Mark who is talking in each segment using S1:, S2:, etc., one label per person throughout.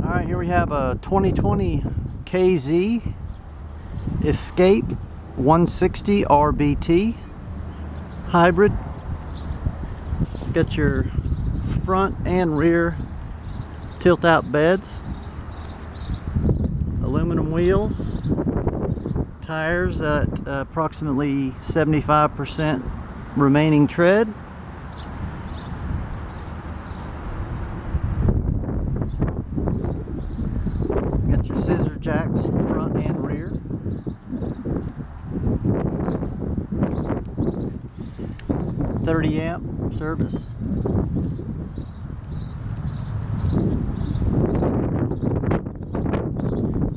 S1: Alright, here we have a 2020 KZ Escape 160 RBT hybrid. It's got your front and rear tilt out beds, aluminum wheels, tires at approximately 75% remaining tread. Got your scissor jacks front and rear. .30 amp service.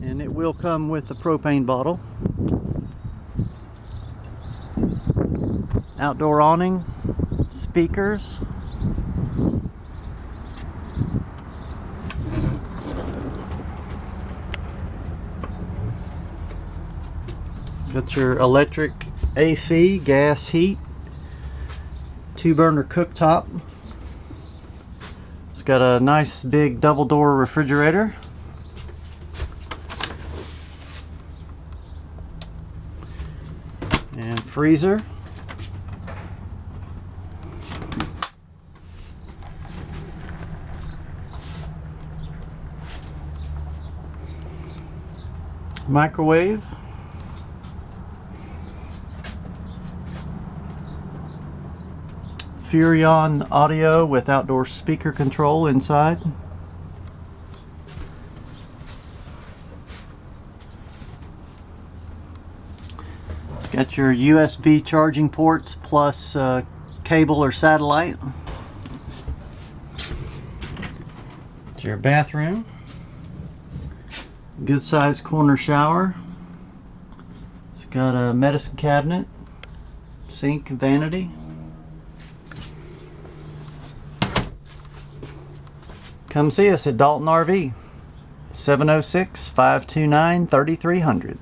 S1: And it will come with a propane bottle. Outdoor awning, speakers. Got your electric AC, gas heat, 2-burner cooktop. It's got a nice big double door refrigerator. And freezer. Microwave. Furrion audio with outdoor speaker control inside. It's got your USB charging ports plus cable or satellite. It's your bathroom. Good sized corner shower. It's got a medicine cabinet, sink, vanity. Come see us at Dalton RV, 706-529-3300.